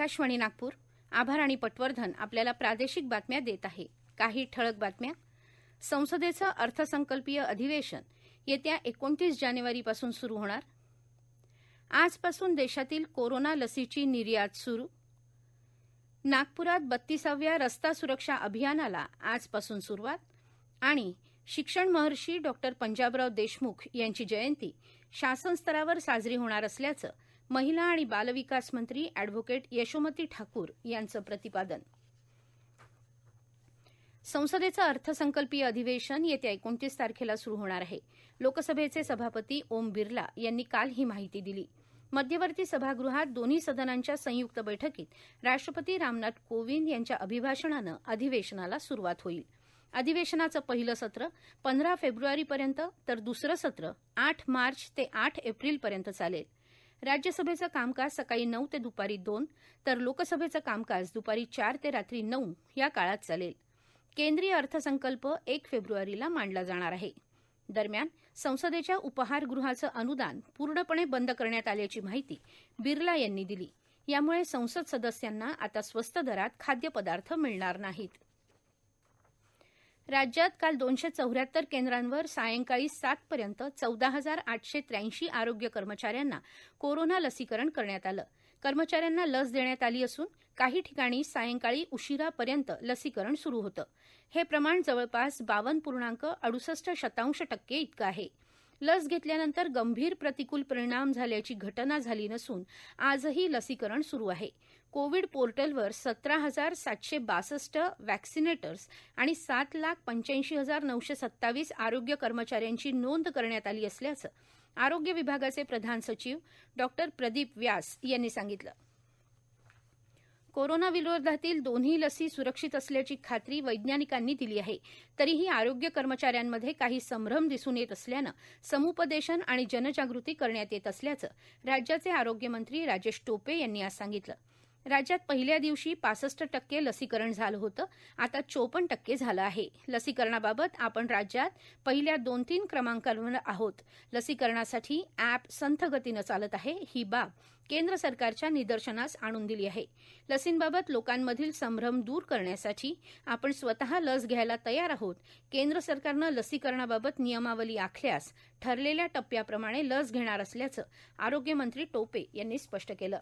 आकाशवाणी नागपूर, आभार आणि पटवर्धन आपल्याला प्रादेशिक बातम्या देत आहे. काही ठळक बातम्या. संसदेचं अर्थसंकल्पीय अधिवेशन येत्या 29 जानेवारीपासून सुरू होणार. आजपासून देशातील कोरोना लसीची निर्यात सुरू. नागपुरात 32व्या रस्ता सुरक्षा अभियानाला आजपासून सुरुवात. आणि शिक्षण महर्षी डॉ. पंजाबराव देशमुख यांची जयंती शासन स्तरावर साजरी होणार असल्याचं महिला आणि बालविकास मंत्री अॅडव्होकेट यशोमती ठाकूर यांचं प्रतिपादन. संसदेचं अर्थसंकल्पीय अधिवेशन येत्या 29 तारखेला सुरू होणार आहे. लोकसभेचे सभापती ओम बिर्ला यांनी काल ही माहिती दिली. मध्यवर्ती सभागृहात दोन्ही सदनांच्या संयुक्त बैठकीत राष्ट्रपती रामनाथ कोविंद यांच्या अभिभाषणानं अधिवेशनाला सुरुवात होईल. अधिवेशनाचं पहिलं सत्र 15 फेब्रुवारीपर्यंत तर दुसरं सत्र 8 मार्च ते 8 एप्रिलपर्यंत चालेल. राज्यसभेचं कामकाज सकाळी 9 ते दुपारी 2 तर लोकसभेचं कामकाज दुपारी 4 ते रात्री 9 या काळात चालेल. केंद्रीय अर्थसंकल्प 1 फेब्रुवारीला मांडला जाणार आहे. दरम्यान संसदेच्या उपाहारगृहाचं अनुदान पूर्णपणे बंद करण्यात आल्याची माहिती बिर्ला यांनी दिली. यामुळे संसद सदस्यांना आता स्वस्त दरात खाद्यपदार्थ मिळणार नाहीत. राज्यात काल 274 केंद्रांवर सायंकाळी 7 पर्यंत 14,883 आरोग्य कर्मचाऱ्यांना कोरोना लसीकरण करण्यात आलं. कर्मचाऱ्यांना लस देण्यात आली असून काही ठिकाणी सायंकाळी उशिरापर्यंत लसीकरण सुरू होतं. हे प्रमाण जवळपास 52.68% इतकं आहे. लस घेतल्यानंतर गंभीर प्रतिकूल परिणाम झाल्याची घटना झाली नसून आजही लसीकरण सुरू आहे. कोविड पोर्टलवर 17,762 वॅक्सिनेटर्स आणि 7,85,927 आरोग्य कर्मचाऱ्यांची नोंद करण्यात आली असल्याचं आरोग्य विभागाचे प्रधान सचिव डॉ. प्रदीप व्यास यांनी सांगितलं. कोरोना विरोधातील दोन्ही लसी सुरक्षित असल्याची खात्री वैज्ञानिकांनी दिली आहे. तरीही आरोग्य कर्मचाऱ्यांमध्ये काही संभ्रम दिसून येत असल्यानं समुपदेशन आणि जनजागृती करण्यात येत असल्याचं राज्याचे आरोग्यमंत्री राजेश टोपे यांनी आज सांगितलं. राज्यात पहिल्या दिवशी 65% लसीकरण झालं होतं. आता 54% झालं आहे. लसीकरणाबाबत आपण राज्यात पहिल्या 2-3 क्रमांकावर आहोत. लसीकरणासाठी अॅप संथ गतीनं चालत आहे. ही बाब केंद्र सरकारच्या निदर्शनास आणून दिली आहे. लसींबाबत लोकांमधील संभ्रम दूर करण्यासाठी आपण स्वतः लस घ्यायला तयार आहोत. केंद्र सरकारनं लसीकरणाबाबत नियमावली आखल्यास ठरलेल्या टप्प्याप्रमाणे लस घेणार असल्याचं आरोग्यमंत्री टोपे यांनी स्पष्ट केलं.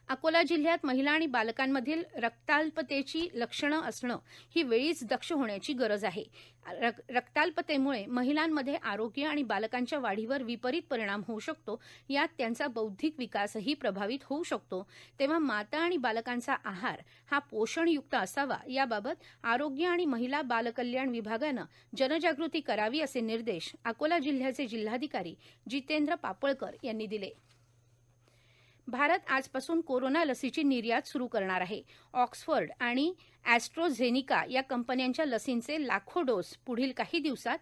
अकोला जिल्ह्यात महिला आणि बालकांमधील रक्ताल्पतेची लक्षणं असणं ही वेळीच दक्ष होण्याची गरज आहे. रक्ताल्पतेमुळे महिलांमध्ये आरोग्य आणि बालकांच्या वाढीवर विपरीत परिणाम होऊ शकतो. यात त्यांचा बौद्धिक विकासही प्रभावित होऊ शकतो. तेव्हा माता आणि बालकांचा आहार हा पोषणयुक्त असावा याबाबत आरोग्य आणि महिला बालकल्याण विभागानं जनजागृती करावी असे निर्देश अकोला जिल्ह्याचे जिल्हाधिकारी जितेंद्र पापळकर यांनी दिले. भारत आजपासून कोरोना लसीची निर्यात सुरू करणार आहे. ऑक्सफर्ड आणि ॲस्ट्रोझेनिका या कंपन्यांच्या लसींचे लाखो डोस पुढील काही दिवसात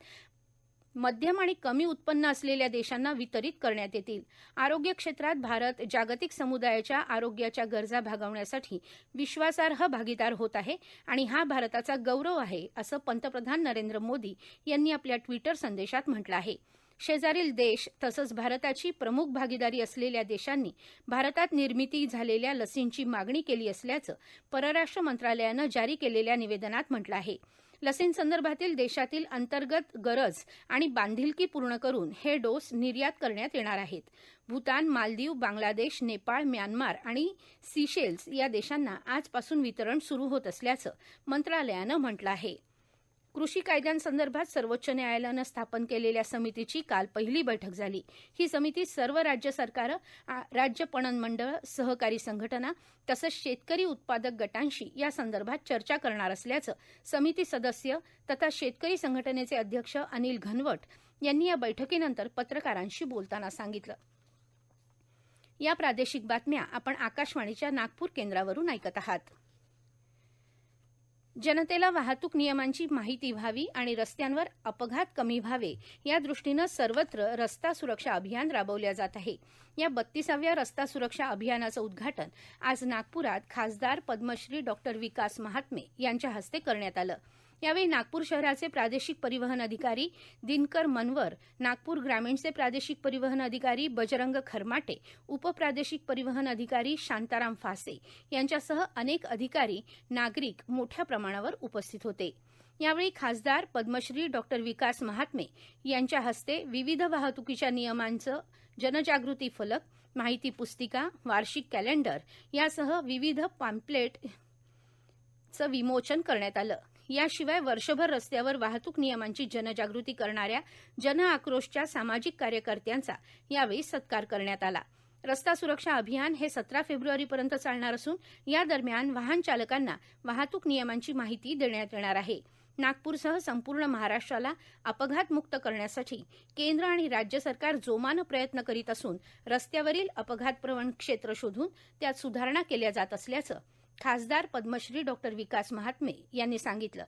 मध्यम आणि कमी उत्पन्न असलेल्या देशांना वितरित करण्यात येतील. आरोग्य क्षेत्रात भारत जागतिक समुदायाच्या आरोग्याच्या गरजा भागवण्यासाठी विश्वासार्ह भागीदार होत आहे आणि हा भारताचा गौरव आहे, असं पंतप्रधान नरेंद्र मोदी यांनी आपल्या ट्विटर संदेशात म्हटलं आहे. शेजारील देश तसंच भारताची प्रमुख भागीदारी असलेल्या देशांनी भारतात निर्मिती झालेल्या लसींची मागणी केली असल्याचं परराष्ट्र मंत्रालयानं जारी केलेल्या निवेदनात म्हटलं आहे. लसींसंदर्भातील देशातील अंतर्गत गरज आणि बांधिलकी पूर्ण करून हे डोस निर्यात करण्यात येणार आहेत. भूतान, मालदीव, बांगलादेश, नेपाळ, म्यानमार आणि सिशेल्स या देशांना आजपासून वितरण सुरू होत असल्याचं मंत्रालयानं म्हटलं आहे. कृषी कायद्यांसंदर्भात सर्वोच्च न्यायालयानं स्थापन केलेल्या समितीची काल पहिली बैठक झाली. ही समिती सर्व राज्य सरकारं, राज्य पणन मंडळ, सहकारी संघटना तसंच शेतकरी उत्पादक गटांशी या संदर्भात चर्चा करणार असल्याचं समिती सदस्य तथा शेतकरी संघटनेचे अध्यक्ष अनिल घनवट यांनी या बैठकीनंतर पत्रकारांशी बोलताना सांगितलं. या प्रादेशिक बातम्या आपण आकाशवाणीच्या नागपूर केंद्रावरून ऐकत आहात. जनतेला वाहतूक नियमांची माहिती व्हावी आणि रस्त्यांवर अपघात कमी व्हावे या दृष्टीनं सर्वत्र रस्ता सुरक्षा अभियान राबवल्या जात आहे. या 32व्या रस्ता सुरक्षा अभियानाचं उद्घाटन आज नागपुरात खासदार पद्मश्री डॉ. विकास महात्मे यांच्या हस्ते करण्यात आलं. यावेळी नागपूर शहराचे प्रादेशिक परिवहन अधिकारी दिनकर मनवर, नागपूर ग्रामीणचे प्रादेशिक परिवहन अधिकारी बजरंग खरमाटे, उपप्रादेशिक परिवहन अधिकारी शांताराम फासे यांच्यासह अनेक अधिकारी, नागरिक मोठ्या प्रमाणावर उपस्थित होते. यावेळी खासदार पद्मश्री डॉ. विकास महात्मे यांच्या हस्ते विविध वाहतुकीच्या नियमांचं जनजागृती फलक, माहिती पुस्तिका, वार्षिक कॅलेंडर यासह विविध पॅम्पलेटचं विमोचन करण्यात आलं. याशिवाय वर्षभर रस्त्यावर वाहतूक नियमांची जनजागृती करणाऱ्या जन आक्रोशच्या सामाजिक कार्यकर्त्यांचा यावेळी सत्कार करण्यात आला. रस्ता सुरक्षा अभियान हे 17 फेब्रुवारीपर्यंत चालणार असून या दरम्यान वाहन चालकांना वाहतूक नियमांची माहिती देण्यात येणार आहे. नागपूरसह संपूर्ण महाराष्ट्राला अपघातमुक्त करण्यासाठी केंद्र आणि राज्य सरकार जोमानं प्रयत्न करीत असून रस्त्यावरील अपघातप्रवण क्षेत्र शोधून त्यात सुधारणा केल्या जात असल्याचं खासदार पद्मश्री डॉ. विकास महात्मे यांनी सांगितलं.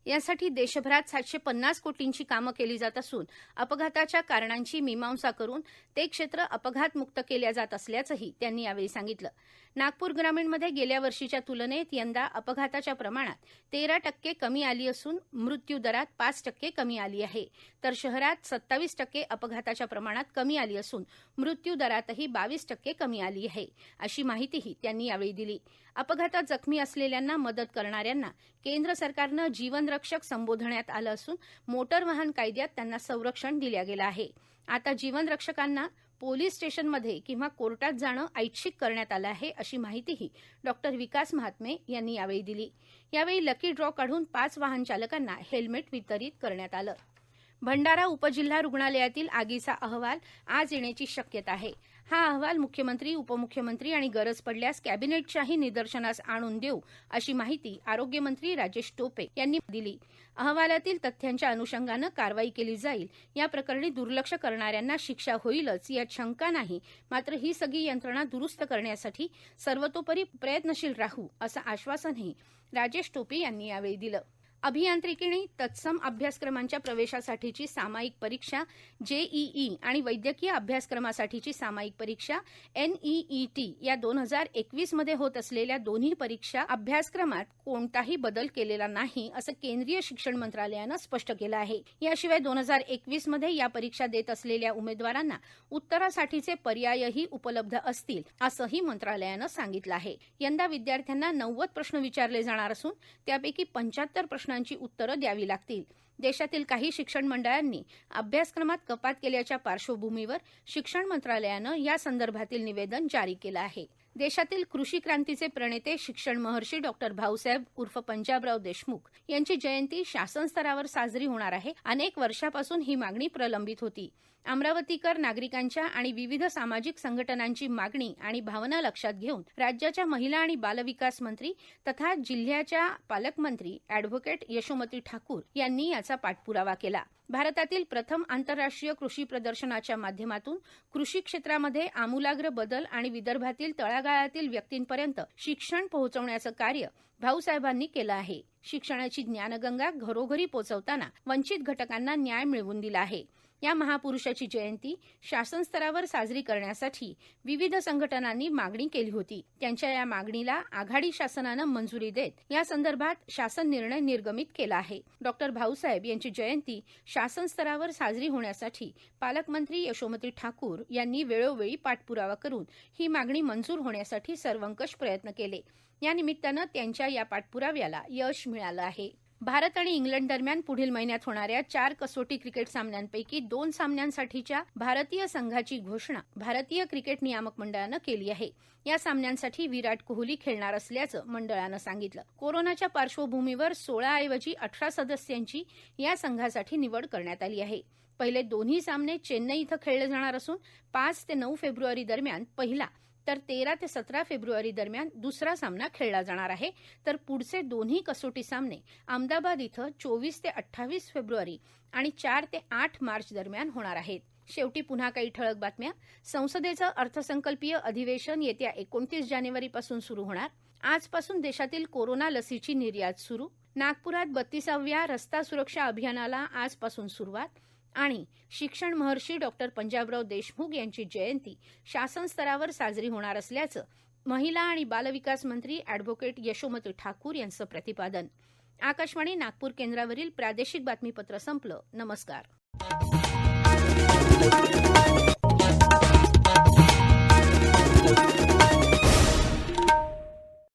यासाठी देशभरात 750 कोटींची कामं केली जात असून अपघाताच्या कारणांची मीमांसा करून ते क्षेत्र अपघातमुक्त केल्या जात असल्याचंही त्यांनी यावेळी सांगितलं. नागपूर ग्रामीणमध्ये गेल्या वर्षीच्या तुलनेत यंदा अपघाताच्या प्रमाणात 13% कमी आली असून मृत्यू दरात 5% कमी आली आहे. तर शहरात 27% अपघाताच्या प्रमाणात कमी आली असून मृत्यू दरातही 22% कमी आली आहे, अशी माहितीही त्यांनी यावेळी दिली. अपघातात जखमी असलेल्यांना मदत करणाऱ्यांना केंद्र सरकारनं जीवनरक्षक संबोधण्यात आलं असून मोटर वाहन कायद्यात त्यांना संरक्षण दिलं गेलं आहे. आता जीवनरक्षकांना पोलीस स्टेशनमध्ये किंवा कोर्टात जाणं ऐच्छिक करण्यात आलं आहे, अशी माहितीही डॉ. विकास महात्मे यांनी यावेळी दिली. यावेळी लकी ड्रॉ काढून 5 वाहन चालकांना हेल्मेट वितरित करण्यात आलं. भंडारा उपजिल्हा रुग्णालयातील आगीचा अहवाल आज येण्याची शक्यता आहे. हा अहवाल मुख्यमंत्री, उपमुख्यमंत्री आणि गरज पडल्यास कॅबिनेटच्याही निदर्शनास आणून देऊ, अशी माहिती आरोग्यमंत्री राजेश टोपे यांनी दिली. अहवालातील तथ्यांच्या अनुषंगानं कारवाई केली जाईल. या प्रकरणी दुर्लक्ष करणाऱ्यांना शिक्षा होईलच यात शंका नाही. मात्र ही सगळी यंत्रणा दुरुस्त करण्यासाठी सर्वतोपरी प्रयत्नशील राहू, असं आश्वासनही राजेश टोपे यांनी यावेळी दिलं. अभियांत्रिकी तत्सम अभ्यासक्रमांच्या प्रवेशासाठीची सामायिक परीक्षा जेईई आणि वैद्यकीय अभ्यासक्रमासाठीची सामायिक परीक्षा एनईईटी या 2021 मध्ये होत असलेल्या दोन्ही परीक्षा अभ्यासक्रमात कोणताही बदल केलेला नाही, असं केंद्रीय शिक्षण मंत्रालयानं स्पष्ट केलं आहे. याशिवाय 2021 मध्ये या परीक्षा देत असलेल्या उमेदवारांना उत्तरासाठीचे पर्यायही उपलब्ध असतील, असंही मंत्रालयानं सांगितलं आहे. यंदा विद्यार्थ्यांना 90 प्रश्न विचारले जाणार असून त्यापैकी 75 प्रश्नांची उत्तरं द्यावी लागतील. देशातील काही शिक्षण मंडळांनी अभ्यासक्रमात कपात केल्याच्या पार्श्वभूमीवर शिक्षण मंत्रालयानं या संदर्भातील निवेदन जारी केलं आहे. देशातील कृषी क्रांतीचे प्रणेते शिक्षण महर्षी डॉ. भाऊसाहेब उर्फ पंजाबराव देशमुख यांची जयंती शासन स्तरावर साजरी होणार आहे. अनेक वर्षापासून ही मागणी प्रलंबित होती. अमरावतीकर नागरिकांच्या आणि विविध सामाजिक संघटनांची मागणी आणि भावना लक्षात घेऊन राज्याच्या महिला आणि बालविकास मंत्री तथा जिल्ह्याच्या पालकमंत्री अॅडव्होकेट यशोमती ठाकूर यांनी याचा पाठपुरावा केला. भारतातील प्रथम आंतरराष्ट्रीय कृषी प्रदर्शनाच्या माध्यमातून कृषी क्षेत्रामध्ये आमूलाग्र बदल आणि विदर्भातील तळागाळातील व्यक्तींपर्यंत शिक्षण पोहोचवण्याचं कार्य भाऊसाहेबांनी केलं आहे. शिक्षणाची ज्ञानगंगा घरोघरी पोहोचवताना वंचित घटकांना न्याय मिळवून दिला आहे. या महापुरुषाची जयंती शासन स्तरावर साजरी करण्यासाठी विविध संघटनांनी मागणी केली होती. त्यांच्या या मागणीला आघाडी शासनानं मंजुरी देत या संदर्भात शासन निर्णय निर्गमित केला आहे. डॉ. भाऊसाहेब यांची जयंती शासन स्तरावर साजरी होण्यासाठी पालकमंत्री यशोमती ठाकूर यांनी वेळोवेळी पाठपुरावा करून ही मागणी मंजूर होण्यासाठी सर्वंकष प्रयत्न केले. या निमित्तानं त्यांच्या या पाठपुराव्याला यश मिळालं आहे. भारत आणि इंग्लंड दरम्यान पुढील महिन्यात होणाऱ्या 4 कसोटी क्रिकेट सामन्यांपैकी 2 सामन्यांसाठीच्या भारतीय संघाची घोषणा भारतीय क्रिकेट नियामक मंडळानं केली आहे. या सामन्यांसाठी विराट कोहली खेळणार असल्याचं मंडळानं सांगितलं. कोरोनाच्या पार्श्वभूमीवर 16 ऐवजी 18 सदस्यांची या संघासाठी निवड करण्यात आली आहे. पहिले दोन्ही सामने चेन्नई इथं खेळले जाणार असून 5 ते 9 फेब्रुवारी दरम्यान पहिला तर 13 ते 17 फेब्रुवारी दरम्यान दुसरा सामना खेळला जाणार आहे. तर पुढचे दोन्ही कसोटी सामने अहमदाबाद इथं 24 ते 28 फेब्रुवारी आणि 4 ते 8 मार्च दरम्यान होणार आहेत. शेवटी पुन्हा काही ठळक बातम्या. संसदेचं अर्थसंकल्पीय अधिवेशन येत्या 29 जानेवारीपासून सुरू होणार. आजपासून देशातील कोरोना लसीची निर्यात सुरू. नागपुरात 32व्या रस्ता सुरक्षा अभियानाला आजपासून सुरुवात. आणि शिक्षण महर्षी डॉ. पंजाबराव देशमुख यांची जयंती शासन स्तरावर साजरी होणार असल्याचं महिला आणि बालविकास मंत्री अॅडव्होकेट यशोमती ठाकूर यांचं प्रतिपादन. आकाशवाणी नागपूर केंद्रावरील प्रादेशिक बातमीपत्र संपलं. नमस्कार.